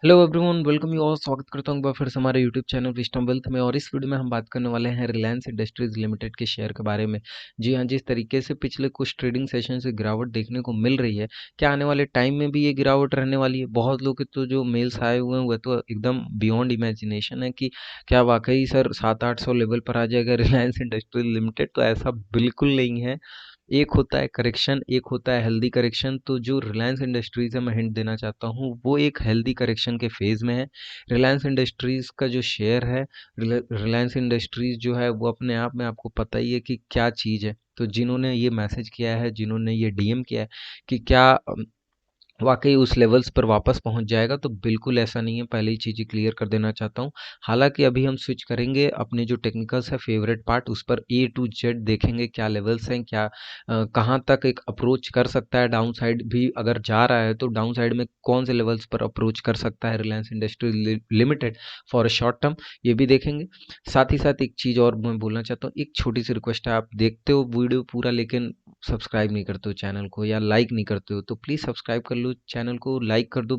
Hello everyone, welcome you all. स्वागत करता हूँ एक बार फिर से हमारे यूट्यूब चैनल विस्टम वेल्थ में। और इस वीडियो में हम बात करने वाले हैं रिलायंस इंडस्ट्रीज लिमिटेड के शेयर के बारे में। जी हाँ, जिस तरीके से पिछले कुछ ट्रेडिंग सेशन से गिरावट देखने को मिल रही है, क्या आने वाले टाइम में भी ये गिरावट रहने वाली है? बहुत लोग के तो जो मेल्स आए हुए हैं वह तो एकदम बियॉन्ड इमेजिनेशन है कि क्या वाकई सर 700-800 लेवल पर आ जाएगा रिलायंस इंडस्ट्रीज लिमिटेड। तो ऐसा बिल्कुल नहीं है। एक होता है करेक्शन, एक होता है हेल्दी करेक्शन। तो जो रिलायंस इंडस्ट्रीज है, मैं हिंट देना चाहता हूँ, वो एक हेल्दी करेक्शन के फेज में है। रिलायंस इंडस्ट्रीज का जो शेयर है, रिलायंस इंडस्ट्रीज जो है वो अपने आप में आपको पता ही है कि क्या चीज़ है। तो जिन्होंने ये मैसेज किया है, जिन्होंने ये डीएम किया है कि क्या वाकई उस लेवल्स पर वापस पहुंच जाएगा, तो बिल्कुल ऐसा नहीं है। पहले ही चीज़ें क्लियर कर देना चाहता हूँ। हालांकि अभी हम स्विच करेंगे अपने जो टेक्निकल्स है फेवरेट पार्ट, उस पर ए टू जेड देखेंगे क्या लेवल्स हैं, क्या कहाँ तक एक अप्रोच कर सकता है। डाउन साइड भी अगर जा रहा है तो डाउन साइड में कौन से लेवल्स पर अप्रोच कर सकता है Reliance industry limited for a short term, ये भी देखेंगे। साथ ही साथ एक चीज़ और मैं बोलना चाहता हूँ, एक छोटी सी रिक्वेस्ट है। आप देखते हो वीडियो पूरा लेकिन सब्सक्राइब नहीं करते हो चैनल को या लाइक नहीं करते हो, तो प्लीज़ सब्सक्राइब कर लो चैनल को, लाइक कर दो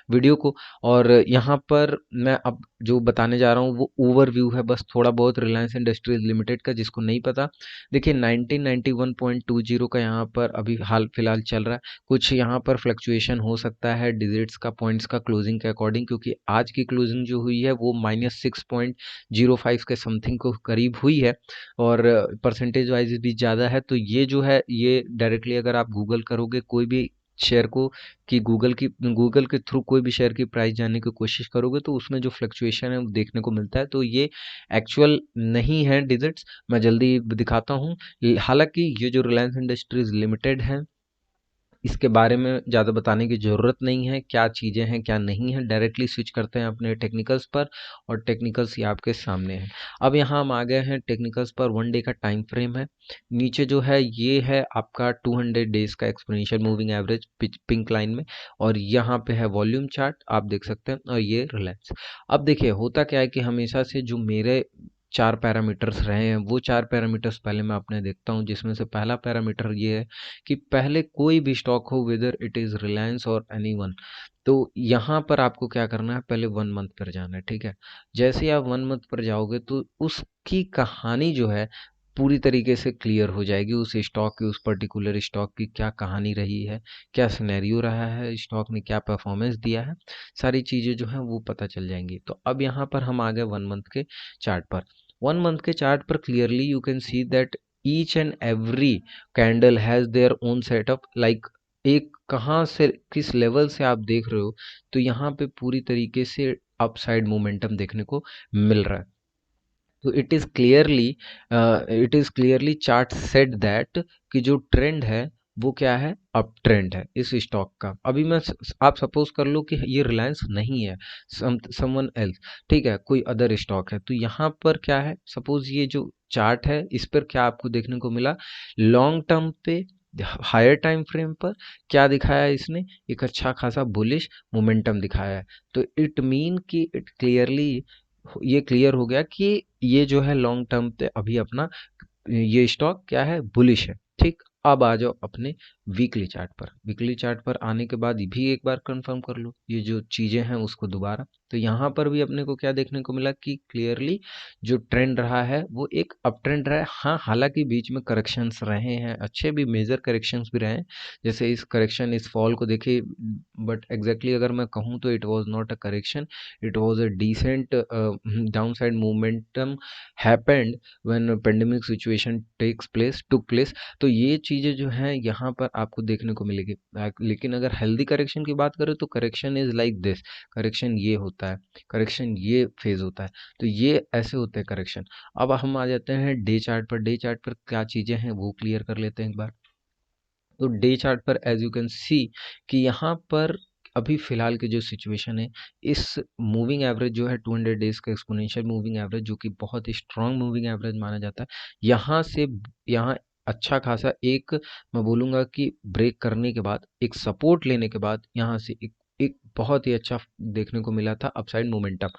वीडियो को। और यहाँ पर मैं अब जो बताने जा रहा हूँ वो ओवरव्यू है, बस थोड़ा बहुत रिलायंस इंडस्ट्रीज लिमिटेड का, जिसको नहीं पता। देखिए 1991.20 का यहाँ पर अभी हाल फिलहाल चल रहा है। कुछ यहाँ पर फ्लक्चुएशन हो सकता है डिजिट्स का, पॉइंट्स का, क्लोजिंग के अकॉर्डिंग, क्योंकि आज की क्लोजिंग जो हुई है वो -6.05 के समथिंग को करीब हुई है। और परसेंटेज वाइज भी ज़्यादा है। तो ये जो है ये डायरेक्टली अगर आप गूगल करोगे कोई भी शेयर को, कि गूगल के थ्रू कोई भी शेयर की प्राइस जानने की कोशिश करोगे, तो उसमें जो फ्लक्चुएशन है वो देखने को मिलता है। तो ये एक्चुअल नहीं है डिजिट्स, मैं जल्दी दिखाता हूँ। हालांकि ये जो रिलायंस इंडस्ट्रीज लिमिटेड है, इसके बारे में ज़्यादा बताने की ज़रूरत नहीं है, क्या चीज़ें हैं क्या नहीं है। डायरेक्टली स्विच करते हैं अपने टेक्निकल्स पर, और टेक्निकल्स ये आपके सामने हैं। अब यहाँ हम आ गए हैं टेक्निकल्स पर। 1 डे का टाइम फ्रेम है। नीचे जो है ये है आपका 200 डेज का exponential moving average pink line में, और यहाँ पे है वॉल्यूम चार्ट आप देख सकते हैं, और ये रिलायंस। अब देखिए होता क्या है कि हमेशा से जो मेरे चार पैरामीटर्स रहे हैं, वो चार पैरामीटर्स पहले मैं अपने देखता हूँ, जिसमें से पहला पैरामीटर ये है कि पहले कोई भी स्टॉक हो, वेदर इट इज़ रिलायंस और एनी वन, तो यहाँ पर आपको क्या करना है, पहले 1 मंथ पर जाना है। ठीक है, जैसे ही आप 1 मंथ पर जाओगे तो उसकी कहानी जो है पूरी तरीके से क्लियर हो जाएगी। उस स्टॉक की, उस पर्टिकुलर स्टॉक की क्या कहानी रही है, क्या सिनेरियो रहा है, स्टॉक ने क्या परफॉर्मेंस दिया है, सारी चीज़ें जो हैं वो पता चल जाएंगी। तो अब यहाँ पर हम आ गए 1 मंथ के चार्ट पर। 1 मंथ के चार्ट पर clearly you can see that each and every candle has their own setup. Like एक कहाँ से किस लेवल से आप देख रहे हो, तो यहाँ पे पूरी तरीके से अपसाइड मोमेंटम देखने को मिल रहा है। तो it is clearly chart set that कि जो ट्रेंड है वो क्या है, अप ट्रेंड है इस स्टॉक का। अभी आप सपोज कर लो कि ये रिलायंस नहीं है, समवन एल्स, ठीक है, कोई अदर स्टॉक है। तो यहाँ पर क्या है, सपोज ये जो चार्ट है इस पर क्या आपको देखने को मिला, लॉन्ग टर्म पे हायर टाइम फ्रेम पर क्या दिखाया है इसने, एक अच्छा खासा बुलिश मोमेंटम दिखाया है। तो इट मीन कि इट क्लियरली ये क्लियर हो गया कि ये जो है लॉन्ग टर्म पे अभी अपना ये स्टॉक क्या है, बुलिश है। ठीक, अब आ जाओ अपने वीकली चार्ट पर। वीकली चार्ट पर आने के बाद भी एक बार कंफर्म कर लो ये जो चीज़ें हैं उसको दोबारा। तो यहाँ पर भी अपने को क्या देखने को मिला कि क्लियरली जो ट्रेंड रहा है वो एक अप ट्रेंड रहा है। हाँ, हालांकि बीच में करेक्शंस रहे हैं, अच्छे भी मेजर करेक्शंस भी रहे हैं। जैसे इस करेक्शन, इस फॉल को देखिए, बट एग्जैक्टली अगर मैं कहूँ तो it was not a correction, it was a descent down side momentum happened when pandemic situation took place. तो ये चीज़ें जो हैं यहाँ पर आपको देखने को मिलेगी। लेकिन अगर हेल्दी करेक्शन की बात करें तो correction is like this, correction ये होता है, करेक्शन ये फेज होता है। तो ये ऐसे होते हैं करेक्शन। अब हम आ जाते हैं डे चार्ट पर। डे चार्ट पर क्या चीज़ें हैं वो क्लियर कर लेते हैं एक बार। तो डे चार्ट पर एज यू कैन सी कि यहाँ पर अभी फिलहाल की जो सिचुएशन है, इस मूविंग एवरेज जो है 200 डेज का एक्सपोनेंशियल मूविंग एवरेज, जो कि बहुत ही स्ट्रांग मूविंग एवरेज माना जाता है, यहाँ से यहाँ अच्छा खासा एक, मैं बोलूँगा कि ब्रेक करने के बाद, एक सपोर्ट लेने के बाद यहाँ से एक एक बहुत ही अच्छा देखने को मिला था अपसाइड मोमेंटम।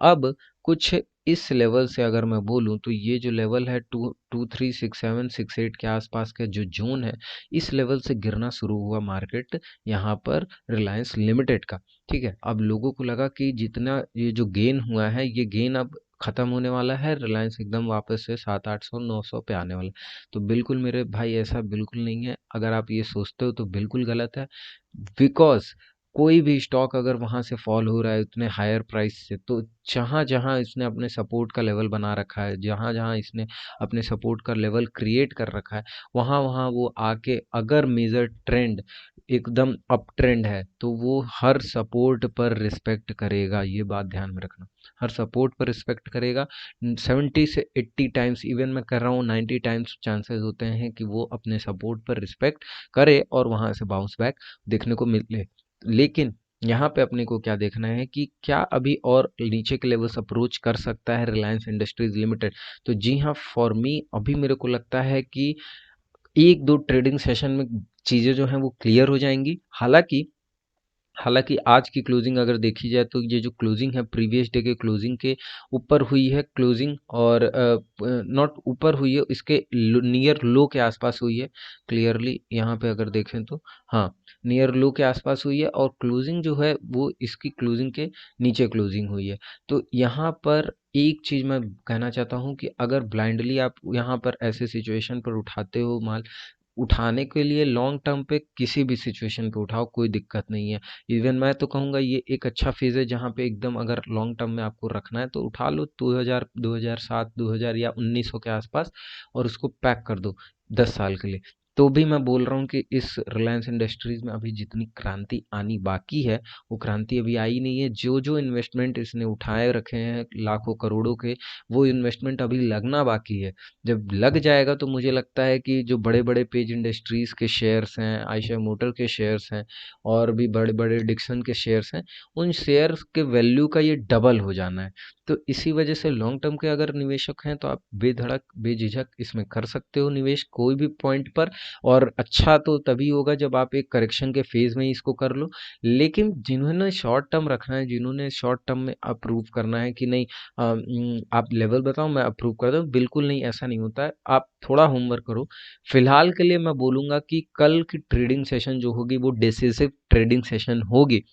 अब कुछ इस लेवल से अगर मैं बोलूं तो ये जो लेवल है 2, 2, 3, 6, 7, 6, 8 के आसपास का जो जोन है, इस लेवल से गिरना शुरू हुआ मार्केट यहाँ पर रिलायंस लिमिटेड का। ठीक है, अब लोगों को लगा कि जितना ये जो गेन हुआ है ये गेन अब खत्म होने वाला है, रिलायंस एकदम वापस से 700, 800, 900 पे आने वाला है। तो बिल्कुल मेरे भाई ऐसा बिल्कुल नहीं है, अगर आप ये सोचते हो तो बिल्कुल गलत है। बिकॉज कोई भी स्टॉक अगर वहां से फॉल हो रहा है उतने हायर प्राइस से, तो जहां जहां इसने अपने सपोर्ट का लेवल बना रखा है, जहां जहां इसने अपने सपोर्ट का लेवल क्रिएट कर रखा है, वहां वहां वो आके अगर मेजर ट्रेंड एकदम अप ट्रेंड है तो वो हर सपोर्ट पर रिस्पेक्ट करेगा, ये बात ध्यान में रखना। हर सपोर्ट पर रिस्पेक्ट करेगा। 70 से 80 टाइम्स, इवन मैं कर रहा हूँ 90 टाइम्स चांसेस होते हैं कि वो अपने सपोर्ट पर रिस्पेक्ट करे और वहां से बाउंस बैक देखने को मिले। लेकिन यहाँ पे अपने को क्या देखना है कि क्या अभी और नीचे के लेवल्स अप्रोच कर सकता है रिलायंस इंडस्ट्रीज लिमिटेड। तो जी हाँ, फॉर मी अभी मेरे को लगता है कि एक दो ट्रेडिंग सेशन में चीज़ें जो हैं वो क्लियर हो जाएंगी। हालांकि आज की क्लोजिंग अगर देखी जाए तो ये जो क्लोजिंग है प्रीवियस डे के क्लोजिंग के ऊपर हुई है क्लोजिंग, और नॉट ऊपर हुई है, इसके नियर लो के आसपास हुई है। क्लियरली यहाँ पे अगर देखें तो हाँ, नियर लो के आसपास हुई है, और क्लोजिंग जो है वो इसकी क्लोजिंग के नीचे क्लोजिंग हुई है। तो यहाँ पर एक चीज़ मैं कहना चाहता हूँ कि अगर ब्लाइंडली आप यहाँ पर ऐसे सिचुएशन पर उठाते हो माल, उठाने के लिए लॉन्ग टर्म पे किसी भी सिचुएशन पे उठाओ, कोई दिक्कत नहीं है। इवन मैं तो कहूँगा ये एक अच्छा फेज़ है जहाँ पे एकदम अगर लॉन्ग टर्म में आपको रखना है तो उठा लो 2000, 2007, 2000 या 1900 के आसपास, और उसको पैक कर दो 10 साल के लिए। तो भी मैं बोल रहा हूँ कि इस रिलायंस इंडस्ट्रीज में अभी जितनी क्रांति आनी बाकी है वो क्रांति अभी आई नहीं है। जो जो इन्वेस्टमेंट इसने उठाए रखे हैं लाखों करोड़ों के, वो इन्वेस्टमेंट अभी लगना बाकी है। जब लग जाएगा तो मुझे लगता है कि जो बड़े बड़े पेज इंडस्ट्रीज के शेयर्स हैं, आयशर मोटर के शेयर्स हैं, और भी बड़े बड़े डिक्सन के शेयर्स हैं, उन शेयर्स के वैल्यू का ये डबल हो जाना है। तो इसी वजह से लॉन्ग टर्म के अगर निवेशक हैं तो आप बेधड़क बेझिझक इसमें कर सकते हो निवेश कोई भी पॉइंट पर। और अच्छा तो तभी होगा जब आप एक करेक्शन के फेज में ही इसको कर लो। लेकिन जिन्होंने शॉर्ट टर्म रखना है, जिन्होंने शॉर्ट टर्म में अप्रूव करना है कि नहीं आप लेवल बताओ मैं अप्रूव कर दूं, बिल्कुल नहीं, ऐसा नहीं होता है। आप थोड़ा होमवर्क करो। फिलहाल के लिए मैं बोलूंगा कि कल की ट्रेडिंग सेशन जो होगी वो डिसिसिव ट्रेडिंग सेशन होगी।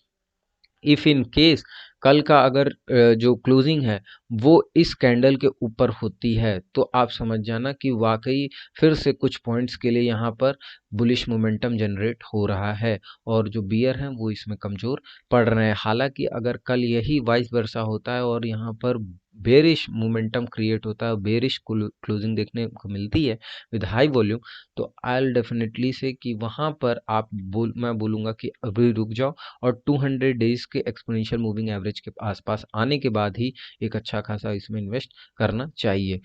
इफ इन केस कल का अगर जो क्लोजिंग है वो इस कैंडल के ऊपर होती है तो आप समझ जाना कि वाकई फिर से कुछ पॉइंट्स के लिए यहाँ पर बुलिश मोमेंटम जनरेट हो रहा है, और जो बियर हैं वो इसमें कमज़ोर पड़ रहे हैं। हालांकि अगर कल यही वाइस वर्सा होता है और यहाँ पर बेरिश मोमेंटम क्रिएट होता है, बेरिश क्लोजिंग देखने को मिलती है विद हाई वॉल्यूम, तो आई विल डेफिनेटली से कि वहाँ पर मैं बोलूँगा कि अभी रुक जाओ, और 200 डेज के एक्सपोनेंशियल मूविंग एवरेज के आसपास आने के बाद ही एक अच्छा खासा इसमें इन्वेस्ट करना चाहिए।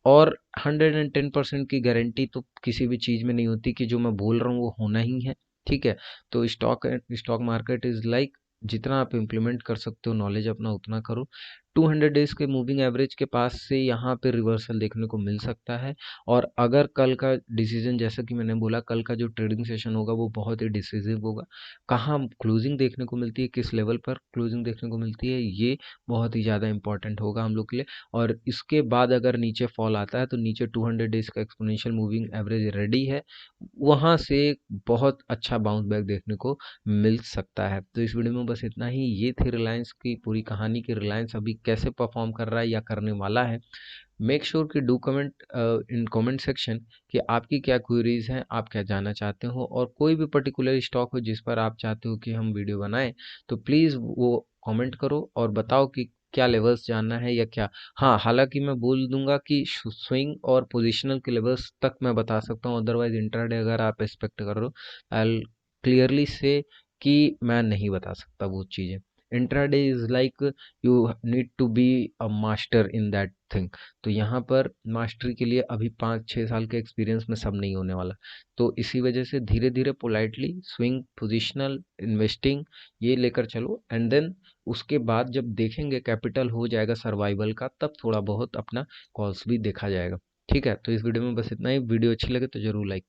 और 110% की गारंटी तो किसी भी चीज़ में नहीं होती कि जो मैं बोल रहा हूँ वो होना ही है। ठीक है, तो स्टॉक मार्केट इज़ लाइक जितना आप इम्प्लीमेंट कर सकते हो नॉलेज अपना उतना करो। 200 डेज के मूविंग एवरेज के पास से यहाँ पे रिवर्सल देखने को मिल सकता है। और अगर कल का डिसीजन, जैसा कि मैंने बोला, कल का जो ट्रेडिंग सेशन होगा वो बहुत ही डिसीजिव होगा। कहाँ क्लोजिंग देखने को मिलती है, किस लेवल पर क्लोजिंग देखने को मिलती है, ये बहुत ही ज़्यादा इंपॉर्टेंट होगा हम लोग के लिए। और इसके बाद अगर नीचे फॉल आता है तो नीचे 200 डेज का एक्सपोनेंशियल मूविंग एवरेज रेडी है, वहाँ से बहुत अच्छा बाउंस बैक देखने को मिल सकता है। तो इस वीडियो में बस इतना ही। ये थी रिलायंस की पूरी कहानी कि रिलायंस अभी कैसे परफॉर्म कर रहा है या करने वाला है। मेक श्योर कि do comment in comment section कि आपकी क्या क्वेरीज हैं, आप क्या जानना चाहते हो, और कोई भी पर्टिकुलर स्टॉक हो जिस पर आप चाहते हो कि हम वीडियो बनाएं तो प्लीज़ वो कमेंट करो और बताओ कि क्या लेवल्स जानना है या क्या। हाँ, हालांकि मैं बोल दूंगा कि स्विंग और पोजिशनल के लेवल्स तक मैं बता सकता हूँ, अदरवाइज इंट्राडे अगर आप एक्सपेक्ट कर रहे हो, आई क्लियरली से कि मैं नहीं बता सकता वो चीज़ें। Intraday is like you need to be a master in that thing. तो यहाँ पर मास्टरी के लिए अभी 5-6 साल के एक्सपीरियंस में सब नहीं होने वाला। तो इसी वजह से धीरे धीरे पोलाइटली स्विंग, पोजिशनल, इन्वेस्टिंग, ये लेकर चलो, एंड देन उसके बाद जब देखेंगे कैपिटल हो जाएगा सर्वाइवल का, तब थोड़ा बहुत अपना कॉल्स भी देखा जाएगा। ठीक है, तो इस वीडियो में बस इतना ही। वीडियो अच्छी लगे तो जरूर लाइक